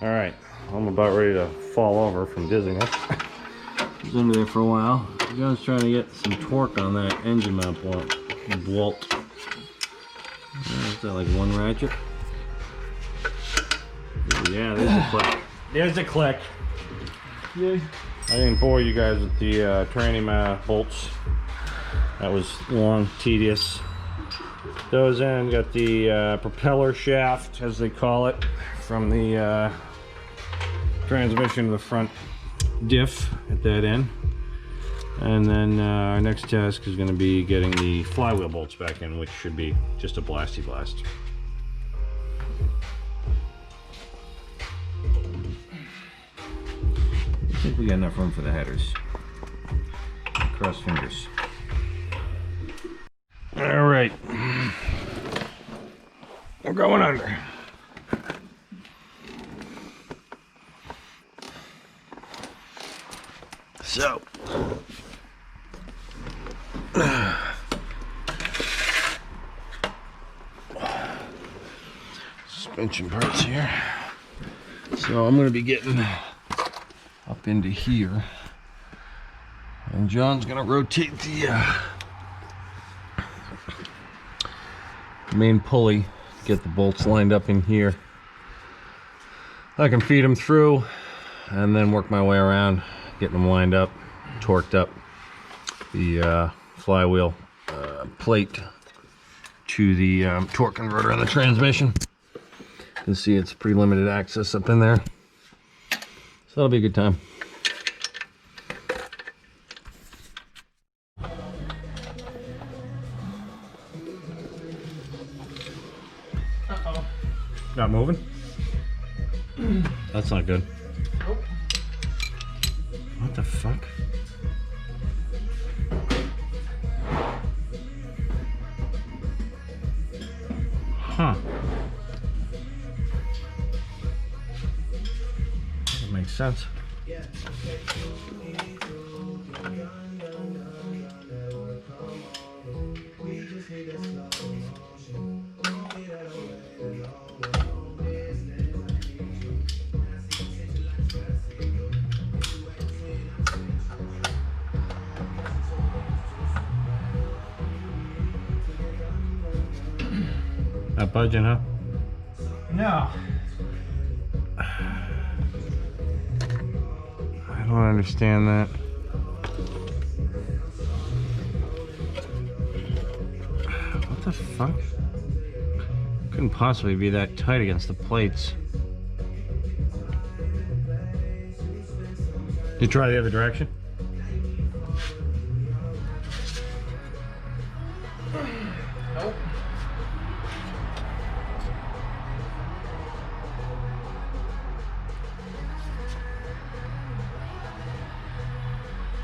All right, I'm about ready to fall over from dizziness. I was under there for a while. John's trying to get some torque on that engine mount bolt. Is that like one ratchet? Yeah, there's a click. There's a click. Yay. I didn't bore you guys with the tranny bolts. That was long, tedious. Those in, got the propeller shaft, as they call it, from the transmission to the front diff at that end. And then our next task is going to be getting the flywheel bolts back in, which should be just a blasty blast. I think we got enough room for the headers. Cross fingers. All right, we're going under. So, suspension parts here. So I'm going to be getting up into here, and John's going to rotate the main pulley, get the bolts lined up in here. I can feed them through and then work my way around, getting them lined up, torqued up. The flywheel plate to the torque converter in the transmission. You can see it's pretty limited access up in there. So that'll be a good time. Uh-oh. Not moving? That's not good. Nope. What the fuck? Huh. That makes sense. Not budging, huh? No. I don't understand that. What the fuck? Couldn't possibly be that tight against the plates. You try the other direction? Nope.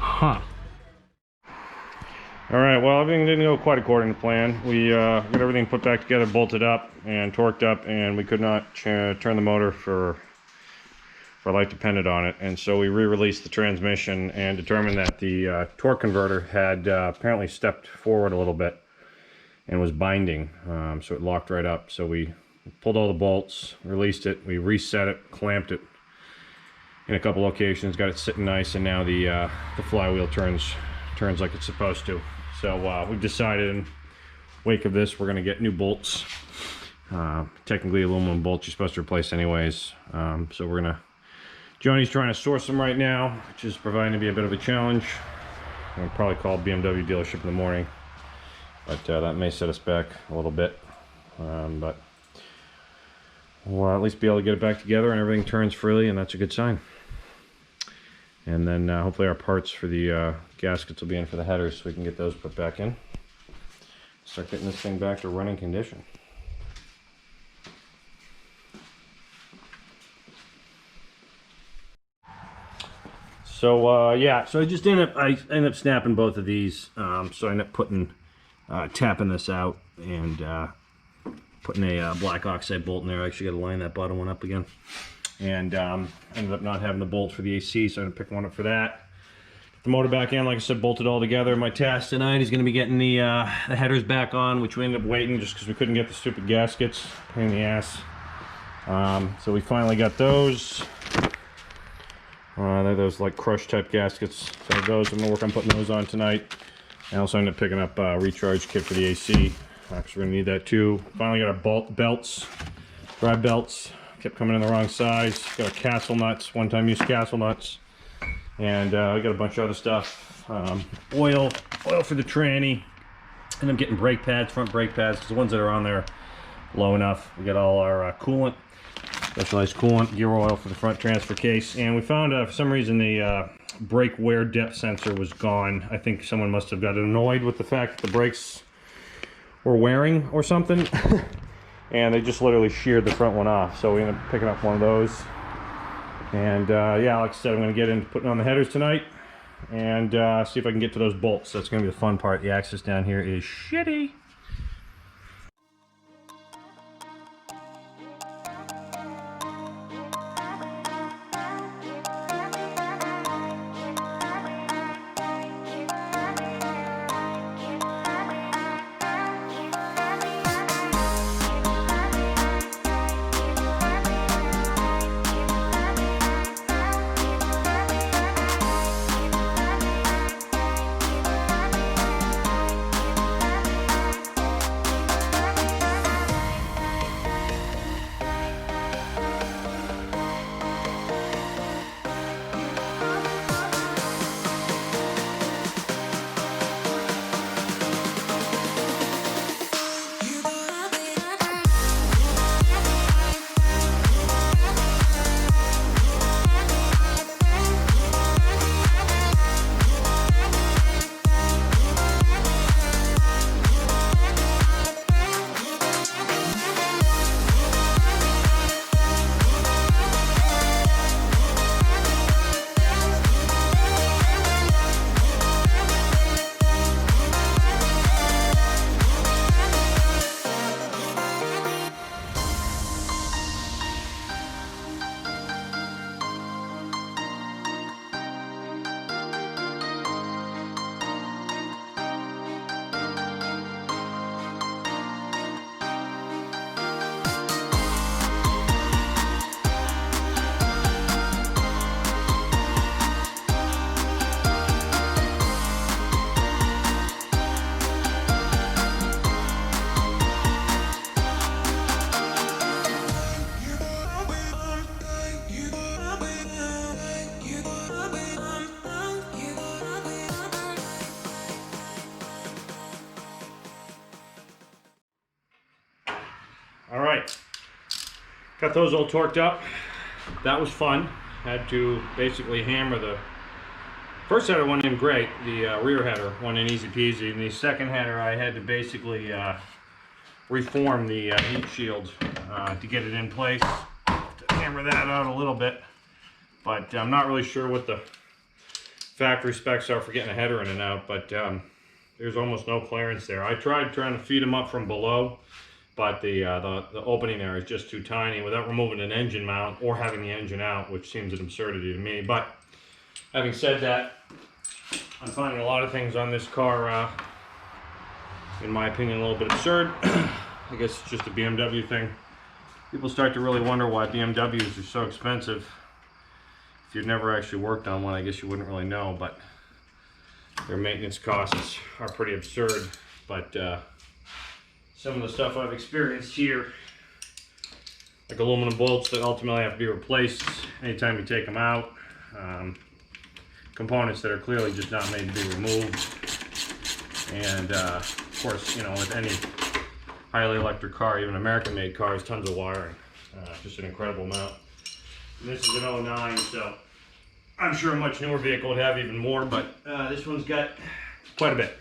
Huh. All right, well, everything didn't go quite according to plan. We got everything put back together, bolted up and torqued up, and we could not turn the motor for life depended on it. And so we re-released the transmission and determined that the torque converter had apparently stepped forward a little bit and was binding, so it locked right up. So we pulled all the bolts, released it, we reset it, clamped it in a couple locations, got it sitting nice, and now the flywheel turns like it's supposed to. So we've decided in wake of this, we're going to get new bolts. Technically aluminum bolts you're supposed to replace anyways. So we're gonna, Johnny's trying to source them right now, which is proving to be a bit of a challenge. I'll probably call BMW dealership in the morning, but that may set us back a little bit. But we'll at least be able to get it back together and everything turns freely, and that's a good sign. And then hopefully our parts for the gaskets will be in for the headers, so we can get those put back in. Start getting this thing back to running condition. So yeah, so I ended up snapping both of these. So I ended up putting tapping this out and putting a black oxide bolt in there. I actually got to line that bottom one up again. And ended up not having the bolt for the AC, so I'm going to pick one up for that. Get the motor back in, like I said, bolted all together. My task tonight is going to be getting the headers back on, which we ended up waiting just because we couldn't get the stupid gaskets. Pain in the ass. So we finally got those. They're those like crush type gaskets. So those, I'm gonna work on putting those on tonight. I also ended up picking up a recharge kit for the AC. Actually, we're gonna need that too. Finally got our belts, drive belts. Kept coming in the wrong size. Got our castle nuts, one-time use castle nuts. And we got a bunch of other stuff. Oil for the tranny. And I'm getting brake pads, front brake pads, because the ones that are on there low enough. We got all our coolant, specialized coolant, gear oil for the front transfer case. And we found for some reason the brake wear depth sensor was gone. I think someone must have gotten annoyed with the fact that the brakes were wearing or something. And they just literally sheared the front one off. So we ended up picking up one of those. And yeah, like I said, I'm going to get into putting on the headers tonight and see if I can get to those bolts. That's going to be the fun part. The access down here is shitty. All right, got those all torqued up. That was fun. Had to basically hammer the first header went in great. The rear header went in easy peasy. And the second header, I had to basically reform the heat shield to get it in place. To hammer that out a little bit, but I'm not really sure what the factory specs are for getting a header in and out. But there's almost no clearance there. I tried trying to feed them up from below, but the opening there is just too tiny without removing an engine mount or having the engine out, which seems an absurdity to me. But having said that, I'm finding a lot of things on this car, in my opinion, a little bit absurd. I guess it's just a BMW thing. People start to really wonder why BMWs are so expensive. If you've never actually worked on one, I guess you wouldn't really know, but their maintenance costs are pretty absurd. But some of the stuff I've experienced here, like aluminum bolts that ultimately have to be replaced anytime you take them out, components that are clearly just not made to be removed, and of course, you know, with any highly electric car, even American-made cars, tons of wiring, just an incredible amount. And this is an 09, so I'm sure a much newer vehicle would have even more, but this one's got quite a bit.